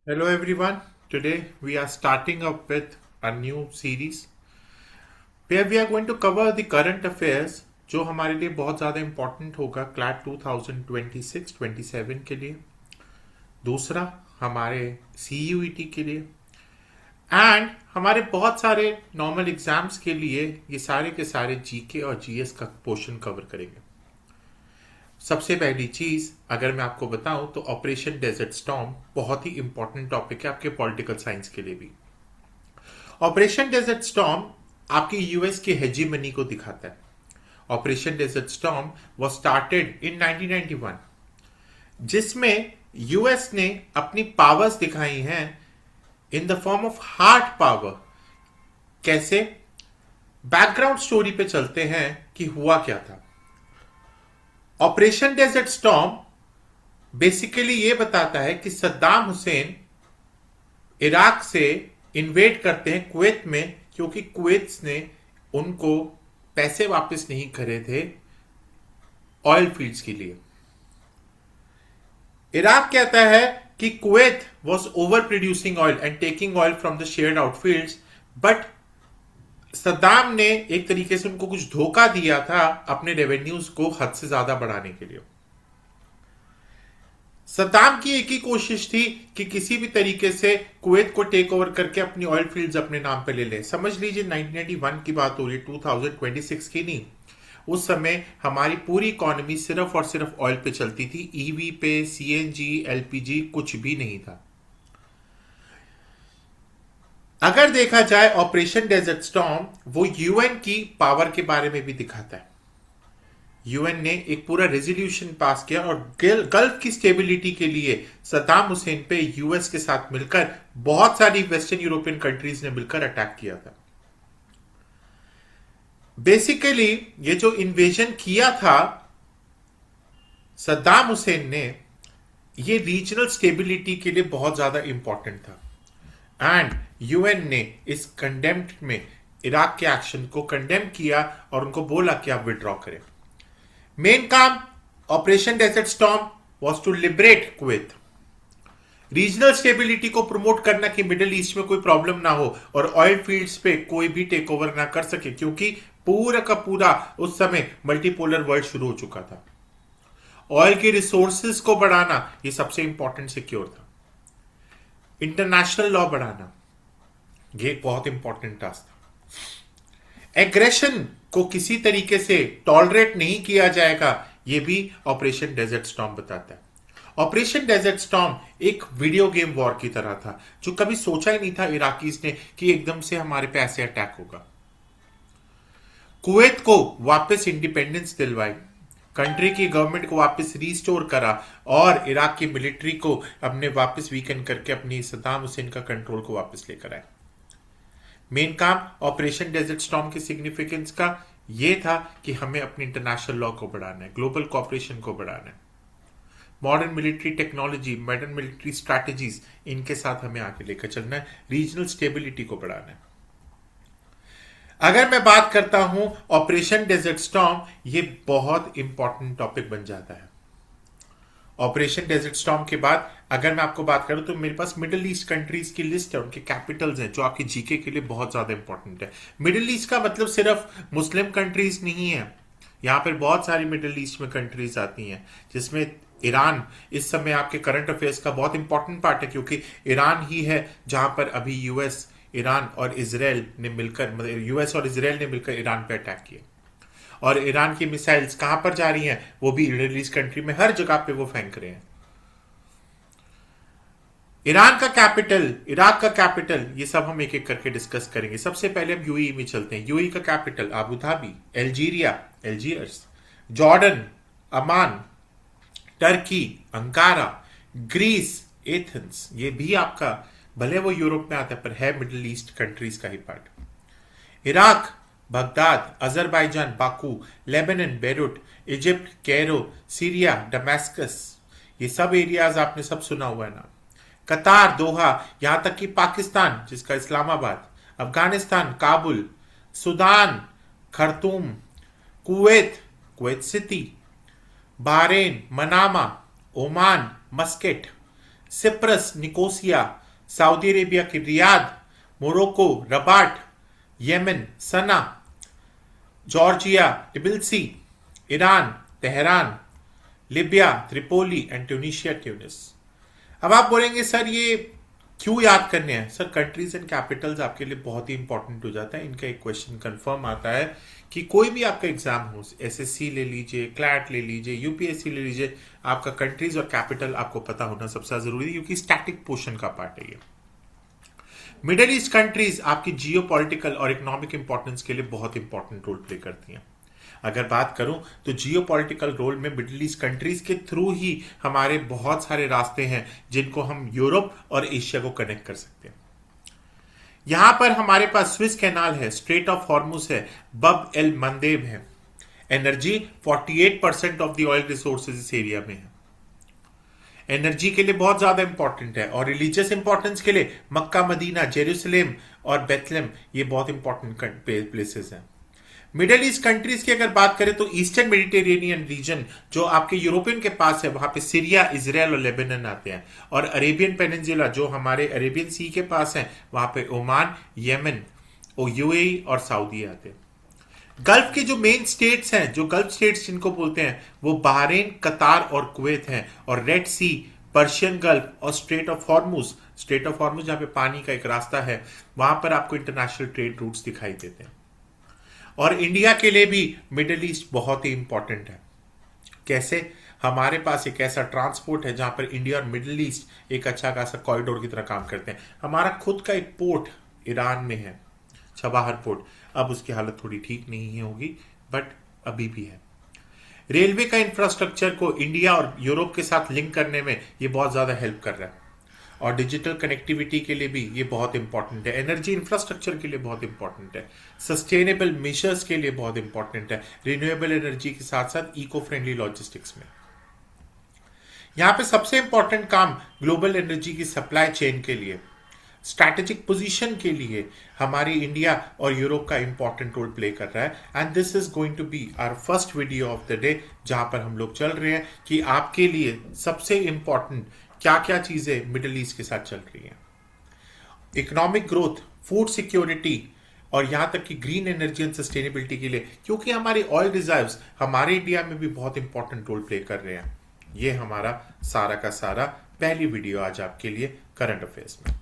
Hello everyone. Today we are starting up with a new series where we are going to cover the current affairs जो हमारे लिए बहुत ज़्यादा important होगा CLAT 2026-27 के लिए। दूसरा हमारे CUET के लिए एंड हमारे बहुत सारे नॉर्मल एग्जाम्स के लिए ये सारे के सारे जीके और जीएस का पोर्शन कवर करेंगे। सबसे पहली चीज अगर मैं आपको बताऊं तो ऑपरेशन डेजर्ट स्टॉर्म बहुत ही इंपॉर्टेंट टॉपिक है आपके पॉलिटिकल साइंस के लिए भी। ऑपरेशन डेजर्ट स्टॉर्म आपकी यूएस की हेजीमनी को दिखाता है। Operation Desert Storm was started in 1991 जिसमें यूएस ने अपनी पावर्स दिखाई हैं in the form of hard power. कैसे? बैकग्राउंड स्टोरी पे चलते हैं कि हुआ क्या था। ऑपरेशन डेजर्ट स्टॉर्म बेसिकली ये बताता है कि सद्दाम हुसैन इराक से इन्वेड करते हैं कुवैत में क्योंकि कुवैत ने उनको पैसे वापस नहीं करे थे ऑयल फील्ड्स के लिए। इराक कहता है कि Kuwait was over producing oil and taking oil from the shared out fields, but Saddam ने एक तरीके से उनको कुछ धोखा दिया था अपने रेवेन्यूज को हद से ज्यादा बढ़ाने के लिए। सद्दाम की एक ही कोशिश थी कि किसी भी तरीके से कुवैत को टेक ओवर करके अपनी ऑयल फील्ड्स अपने नाम पे ले ले। समझ लीजिए 1991 की बात हो रही है, 2026 की नहीं। उस समय हमारी पूरी इकोनॉमी सिर्फ और सिर्फ ऑयल पे चलती थी, ईवी पे, सीएनजी, एलपीजी कुछ भी नहीं था। अगर देखा जाए ऑपरेशन डेजर्ट स्टॉर्म वो यूएन की पावर के बारे में भी दिखाता है। यूएन ने एक पूरा रेजोल्यूशन पास किया और गल्फ की स्टेबिलिटी के लिए सद्दाम हुसैन पे यूएस के साथ मिलकर बहुत सारी वेस्टर्न यूरोपियन कंट्रीज ने मिलकर अटैक किया था। बेसिकली ये जो इन्वेजन किया था सद्दाम हुसैन ने, ये रीजनल स्टेबिलिटी के लिए बहुत ज्यादा इंपॉर्टेंट था एंड यूएन ने इस कंडेम्ड में इराक के एक्शन को कंडेम किया और उनको बोला कि आप विड्रॉ करें। मेन काम Operation Desert Storm was to liberate Kuwait, regional stability को प्रमोट करना कि मिडिल ईस्ट में कोई प्रॉब्लम ना हो और ऑयल फील्ड्स पे कोई भी टेक ओवर ना कर सके, क्योंकि पूरा का पूरा उस समय मल्टीपोलर वर्ल्ड शुरू हो चुका था। ऑयल के रिसोर्सेज को बढ़ाना ये सबसे इंपॉर्टेंट सिक्योर था। इंटरनेशनल लॉ बढ़ाना ये एक बहुत इंपॉर्टेंट टास्क था। एग्रेशन को किसी तरीके से टॉलरेट नहीं किया जाएगा, ये भी ऑपरेशन डेजर्ट स्टॉर्म बताता है। ऑपरेशन डेजर्ट स्टॉर्म एक वीडियो गेम वॉर की तरह था जो कभी सोचा ही नहीं था इराकीज ने कि एकदम से हमारे पे ऐसे अटैक होगा। कुवैत को वापस इंडिपेंडेंस दिलवाई, कंट्री की गवर्नमेंट को वापस रीस्टोर करा और इराक की मिलिट्री को अपने वापस वीकन करके अपनी सद्दाम हुसैन का कंट्रोल को वापस लेकर आए। मेन काम ऑपरेशन डेजर्ट स्टॉर्म की सिग्निफिकेंस का ये था कि हमें अपनी इंटरनेशनल लॉ को बढ़ाना है, ग्लोबल कॉपरेशन को बढ़ाना है, modern military technology, modern military strategies, इनके साथ हमें आगे लेकर चलना है, रीजनल स्टेबिलिटी को बढ़ाना है। अगर मैं बात करता हूं ऑपरेशन डेजर्ट स्टॉर्म, ये बहुत इंपॉर्टेंट टॉपिक बन जाता है। ऑपरेशन डेजर्ट स्टॉर्म के बाद अगर मैं आपको बात करूं तो मेरे पास मिडिल ईस्ट कंट्रीज की लिस्ट है, उनके कैपिटल्स हैं जो आपकी जीके के लिए बहुत ज्यादा इंपॉर्टेंट है। मिडिल ईस्ट का मतलब सिर्फ मुस्लिम कंट्रीज नहीं है, यहां पर बहुत सारी मिडिल ईस्ट में कंट्रीज आती हैं जिसमें ईरान इस समय आपके करंट अफेयर्स का बहुत इंपॉर्टेंट पार्ट है, क्योंकि ईरान ही है जहां पर अभी यूएस, ईरान और इसराइल ने मिलकर, मतलब यूएस और इसराइल ने मिलकर ईरान पे अटैक किया। और ईरान की मिसाइल्स कहां पर जा रही हैं? वो भी मिडिल ईस्ट कंट्री में हर जगह पे वो फेंक रहे हैं। ईरान का कैपिटल, इराक का कैपिटल, ये सब हम एक एक करके डिस्कस करेंगे। सबसे पहले हम यूएई में चलते हैं। यूएई का capital Abu Dhabi, Algeria, Algiers, Jordan, Amman, Turkey, Ankara, Greece, Athens, ये भी आपका, भले वो यूरोप में आता है पर है मिडिल ईस्ट कंट्रीज का ही part. Iraq, Baghdad, Azerbaijan, Baku, Lebanon, Beirut, Egypt, Cairo, Syria, Damascus, ये सब एरियाज आपने सब सुना हुआ है ना। कतार, दोहा, यहां तक कि पाकिस्तान जिसका Islamabad, Afghanistan, Kabul, Sudan, Khartoum, Kuwait, Kuwait City, Bahrain, Manama, Oman, Muscat, Cyprus Nicosia, Saudi Arabia की Riyadh, Morocco Rabat, Yemen Sanaa, Georgia Tbilisi, Iran Tehran, Libya Tripoli and Tunisia Tunis. अब आप बोलेंगे सर ये क्यों याद करने हैं? सर कंट्रीज एंड कैपिटल्स आपके लिए बहुत ही इंपॉर्टेंट हो जाता है। इनका एक क्वेश्चन कंफर्म आता है कि कोई भी आपका एग्जाम हो, एसएससी ले लीजिए, क्लैट ले लीजिए, यूपीएससी ले लीजिए, आपका कंट्रीज और कैपिटल आपको पता होना सबसे ज्यादा जरूरी है, क्योंकि स्टैटिक पोर्शन का पार्ट है ये। मिडिल ईस्ट कंट्रीज आपकी जियो पॉलिटिकल और इकोनॉमिक इंपॉर्टेंस के लिए बहुत इंपॉर्टेंट रोल प्ले करती हैं। अगर बात करूं तो जियो पॉलिटिकल रोल में मिडिल ईस्ट कंट्रीज के थ्रू ही हमारे बहुत सारे रास्ते हैं जिनको हम यूरोप और एशिया को कनेक्ट कर सकते हैं। यहां पर हमारे पास स्विस कैनाल है, स्ट्रेट ऑफ हॉर्मुज है, बब एल मंदेब है। Energy 48% of the oil resources इस एरिया में है। एनर्जी के लिए बहुत ज्यादा इंपॉर्टेंट है। और रिलीजियस इंपॉर्टेंस के लिए मक्का, मदीना, जेरूसलेम और बेथलेम ये बहुत इंपॉर्टेंट प्लेसेस हैं। मिडिल ईस्ट कंट्रीज की अगर बात करें तो ईस्टर्न मेडिटेरेनियन रीजन जो आपके यूरोपियन के पास है, वहां पे सीरिया, इजराइल और लेबनान आते हैं। और अरेबियन पेनिनसुला जो हमारे अरेबियन सी के पास है, वहां पे ओमान, येमेन, यूएई और सऊदी आते हैं। गल्फ के जो मेन स्टेट्स हैं, जो गल्फ स्टेट्स जिनको बोलते हैं, वो बहरीन, कतार और कुवैत हैं। और रेड सी, पर्शियन गल्फ और straight of Hormuz, straight of Hormuz जहां पे पानी का एक रास्ता है, वहां पर आपको इंटरनेशनल ट्रेड रूट्स दिखाई देते हैं। और इंडिया के लिए भी मिडिल ईस्ट बहुत ही इंपॉर्टेंट है। कैसे? हमारे पास एक ऐसा ट्रांसपोर्ट है जहां पर इंडिया और मिडिल ईस्ट एक अच्छा खासा कॉरिडोर की तरह काम करते हैं। हमारा खुद का एक पोर्ट ईरान में है, छबाहर पोर्ट। अब उसकी हालत थोड़ी ठीक नहीं होगी, बट अभी भी है। रेलवे का इंफ्रास्ट्रक्चर को इंडिया और यूरोप के साथ लिंक करने में ये बहुत ज्यादा हेल्प कर रहा है। और डिजिटल कनेक्टिविटी के लिए भी ये बहुत इंपॉर्टेंट है। एनर्जी इंफ्रास्ट्रक्चर के लिए बहुत इंपॉर्टेंट है। सस्टेनेबल मेजर्स के लिए बहुत इंपॉर्टेंट है। रिन्यूएबल एनर्जी के साथ साथ इको फ्रेंडली लॉजिस्टिक्स में। यहां पे सबसे इंपॉर्टेंट काम ग्लोबल एनर्जी की सप्लाई चेन के लिए, स्ट्रैटेजिक पोजीशन के लिए हमारी इंडिया और यूरोप का इंपॉर्टेंट रोल प्ले कर रहा है। And this is going to be our first video of the day, जहां पर हम लोग चल रहे हैं कि आपके लिए सबसे इंपॉर्टेंट क्या क्या चीजें मिडिल ईस्ट के साथ चल रही हैं। इकोनॉमिक ग्रोथ, फूड सिक्योरिटी और यहां तक कि ग्रीन एनर्जी एंड सस्टेनेबिलिटी के लिए, क्योंकि हमारे ऑयल रिजर्व्स हमारे इंडिया में भी बहुत इंपॉर्टेंट रोल प्ले कर रहे हैं। ये हमारा सारा का सारा पहली वीडियो आज आपके लिए करंट अफेयर्स में।